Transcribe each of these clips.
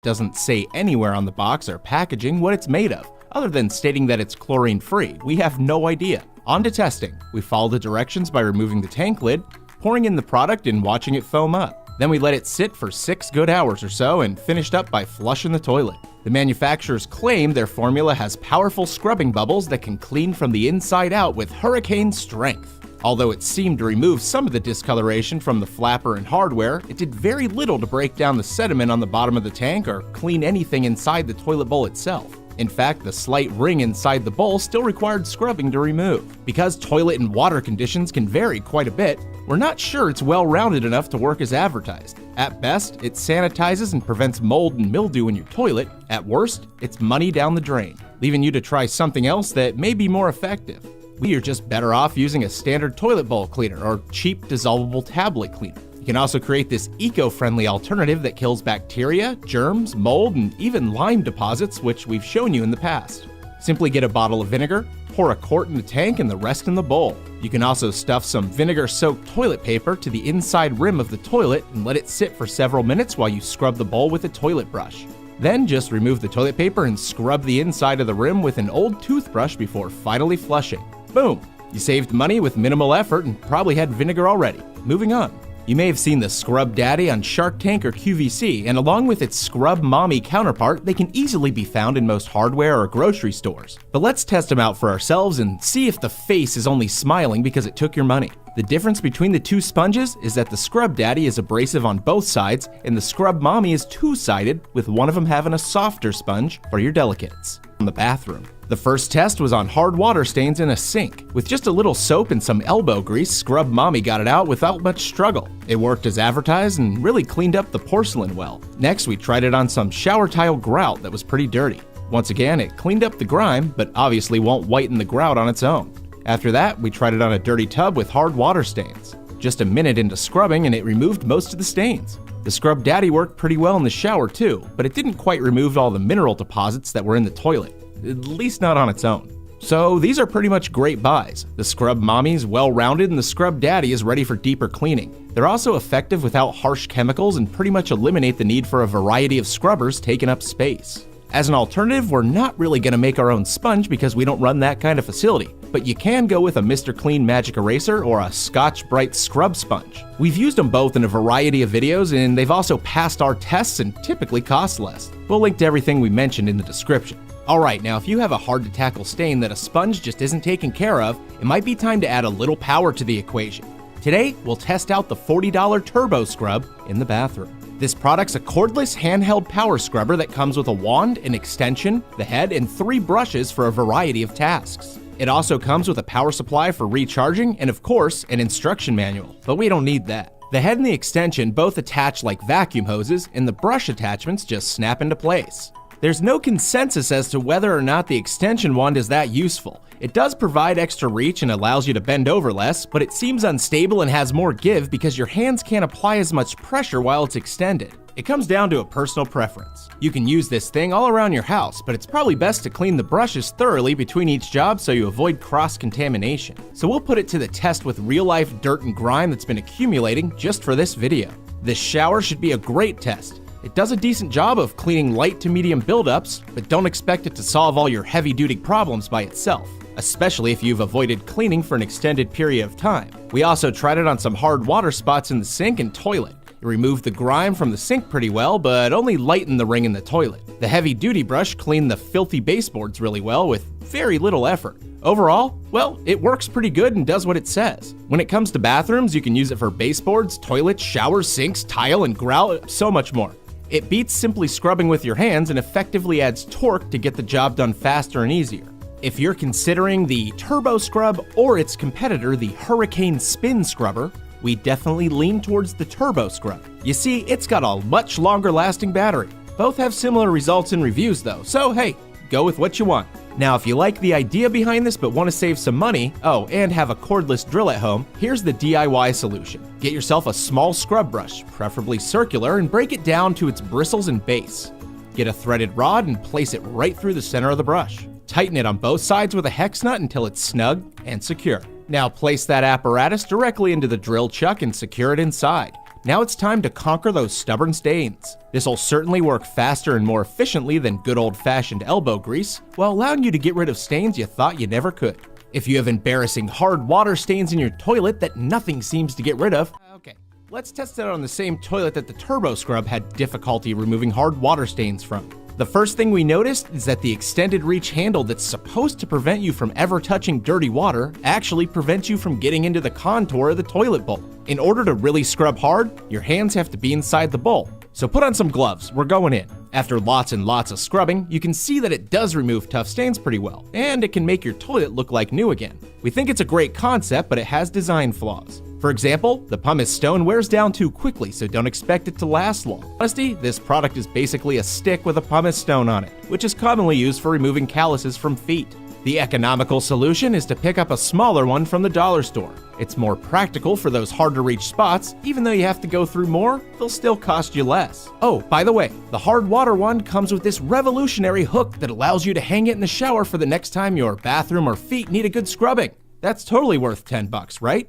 doesn't say anywhere on the box or packaging what it's made of. Other than stating that it's chlorine-free, we have no idea. On to testing. We follow the directions by removing the tank lid, pouring in the product and watching it foam up. Then we let it sit for 6 good hours or so and finished up by flushing the toilet. The manufacturers claim their formula has powerful scrubbing bubbles that can clean from the inside out with hurricane strength. Although it seemed to remove some of the discoloration from the flapper and hardware, it did very little to break down the sediment on the bottom of the tank or clean anything inside the toilet bowl itself. In fact, the slight ring inside the bowl still required scrubbing to remove. Because toilet and water conditions can vary quite a bit, we're not sure it's well-rounded enough to work as advertised. At best, it sanitizes and prevents mold and mildew in your toilet. At worst, it's money down the drain, leaving you to try something else that may be more effective. We are just better off using a standard toilet bowl cleaner or cheap dissolvable tablet cleaner. You can also create this eco-friendly alternative that kills bacteria, germs, mold, and even lime deposits, which we've shown you in the past. Simply get a bottle of vinegar, pour a quart in the tank and the rest in the bowl. You can also stuff some vinegar-soaked toilet paper to the inside rim of the toilet and let it sit for several minutes while you scrub the bowl with a toilet brush. Then just remove the toilet paper and scrub the inside of the rim with an old toothbrush before finally flushing. Boom! You saved money with minimal effort and probably had vinegar already. Moving on. You may have seen the Scrub Daddy on Shark Tank or QVC, and along with its Scrub Mommy counterpart, they can easily be found in most hardware or grocery stores. But let's test them out for ourselves and see if the face is only smiling because it took your money. The difference between the two sponges is that the Scrub Daddy is abrasive on both sides, and the Scrub Mommy is two-sided, with one of them having a softer sponge for your delicates. In the bathroom. The first test was on hard water stains in a sink. With just a little soap and some elbow grease, Scrub Mommy got it out without much struggle. It worked as advertised and really cleaned up the porcelain well. Next, we tried it on some shower tile grout that was pretty dirty. Once again, it cleaned up the grime, but obviously won't whiten the grout on its own. After that, we tried it on a dirty tub with hard water stains. Just a minute into scrubbing and it removed most of the stains. The Scrub Daddy worked pretty well in the shower too, but it didn't quite remove all the mineral deposits that were in the toilet. At least not on its own. So these are pretty much great buys. The Scrub Mommy is well-rounded and the Scrub Daddy is ready for deeper cleaning. They're also effective without harsh chemicals and pretty much eliminate the need for a variety of scrubbers taking up space. As an alternative, we're not really going to make our own sponge because we don't run that kind of facility, but you can go with a Mr. Clean Magic Eraser or a Scotch-Brite Scrub Sponge. We've used them both in a variety of videos and they've also passed our tests and typically cost less. We'll link to everything we mentioned in the description. Alright, now if you have a hard-to-tackle stain that a sponge just isn't taking care of, it might be time to add a little power to the equation. Today, we'll test out the $40 Turbo Scrub in the bathroom. This product's a cordless handheld power scrubber that comes with a wand, an extension, the head, and 3 brushes for a variety of tasks. It also comes with a power supply for recharging and, of course, an instruction manual, but we don't need that. The head and the extension both attach like vacuum hoses, and the brush attachments just snap into place. There's no consensus as to whether or not the extension wand is that useful. It does provide extra reach and allows you to bend over less, but it seems unstable and has more give because your hands can't apply as much pressure while it's extended. It comes down to a personal preference. You can use this thing all around your house, but it's probably best to clean the brushes thoroughly between each job so you avoid cross-contamination. So we'll put it to the test with real-life dirt and grime that's been accumulating just for this video. This shower should be a great test. It does a decent job of cleaning light to medium buildups, but don't expect it to solve all your heavy-duty problems by itself, especially if you've avoided cleaning for an extended period of time. We also tried it on some hard water spots in the sink and toilet. It removed the grime from the sink pretty well, but only lightened the ring in the toilet. The heavy-duty brush cleaned the filthy baseboards really well with very little effort. Overall, well, it works pretty good and does what it says. When it comes to bathrooms, you can use it for baseboards, toilets, showers, sinks, tile, and grout, so much more. It beats simply scrubbing with your hands and effectively adds torque to get the job done faster and easier. If you're considering the Turbo Scrub or its competitor, the Hurricane Spin Scrubber, we definitely lean towards the Turbo Scrub. You see, it's got a much longer lasting battery. Both have similar results in reviews though, so hey, go with what you want. Now, if you like the idea behind this but want to save some money, and have a cordless drill at home, here's the DIY solution. Get yourself a small scrub brush, preferably circular, and break it down to its bristles and base. Get a threaded rod and place it right through the center of the brush. Tighten it on both sides with a hex nut until it's snug and secure. Now place that apparatus directly into the drill chuck and secure it inside. Now it's time to conquer those stubborn stains. This'll certainly work faster and more efficiently than good old-fashioned elbow grease, while allowing you to get rid of stains you thought you never could. If you have embarrassing hard water stains in your toilet that nothing seems to get rid of, okay, let's test it on the same toilet that the Turbo Scrub had difficulty removing hard water stains from. The first thing we noticed is that the extended reach handle that's supposed to prevent you from ever touching dirty water actually prevents you from getting into the contour of the toilet bowl. In order to really scrub hard, your hands have to be inside the bowl. So put on some gloves, we're going in. After lots and lots of scrubbing, you can see that it does remove tough stains pretty well, and it can make your toilet look like new again. We think it's a great concept, but it has design flaws. For example, the pumice stone wears down too quickly, so don't expect it to last long. Honestly, this product is basically a stick with a pumice stone on it, which is commonly used for removing calluses from feet. The economical solution is to pick up a smaller one from the dollar store. It's more practical for those hard-to-reach spots. Even though you have to go through more, they'll still cost you less. Oh, by the way, the hard water one comes with this revolutionary hook that allows you to hang it in the shower for the next time your bathroom or feet need a good scrubbing. That's totally worth $10, right?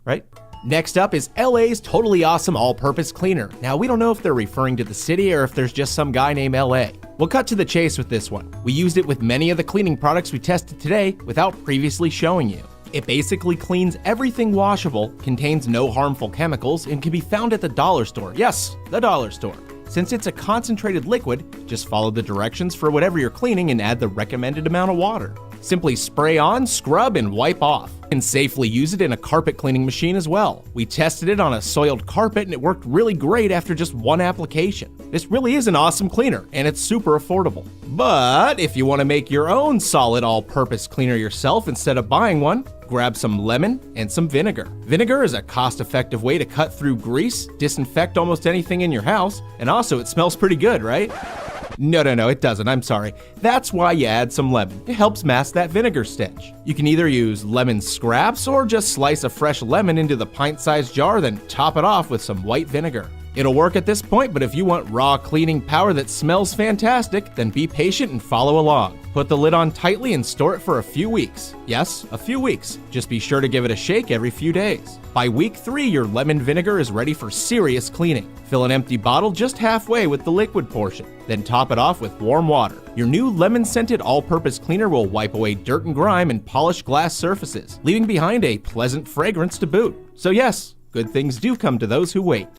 Right? Next up is LA's totally awesome all-purpose cleaner. Now, we don't know if they're referring to the city or if there's just some guy named LA. We'll cut to the chase with this one. We used it with many of the cleaning products we tested today without previously showing you. It basically cleans everything washable, contains no harmful chemicals, and can be found at the dollar store. Yes, the dollar store. Since it's a concentrated liquid, just follow the directions for whatever you're cleaning and add the recommended amount of water. Simply spray on, scrub, and wipe off. You can safely use it in a carpet cleaning machine as well. We tested it on a soiled carpet and it worked really great after just one application. This really is an awesome cleaner, and it's super affordable. But if you want to make your own solid all-purpose cleaner yourself instead of buying one, grab some lemon and some vinegar. Vinegar is a cost-effective way to cut through grease, disinfect almost anything in your house, and also it smells pretty good, right? No, it doesn't, I'm sorry. That's why you add some lemon. It helps mask that vinegar stench. You can either use lemon scraps or just slice a fresh lemon into the pint-sized jar, then top it off with some white vinegar. It'll work at this point, but if you want raw cleaning power that smells fantastic, then be patient and follow along. Put the lid on tightly and store it for a few weeks. Yes, a few weeks. Just be sure to give it a shake every few days. By week 3, your lemon vinegar is ready for serious cleaning. Fill an empty bottle just halfway with the liquid portion, then top it off with warm water. Your new lemon-scented all-purpose cleaner will wipe away dirt and grime and polish glass surfaces, leaving behind a pleasant fragrance to boot. So yes, good things do come to those who wait.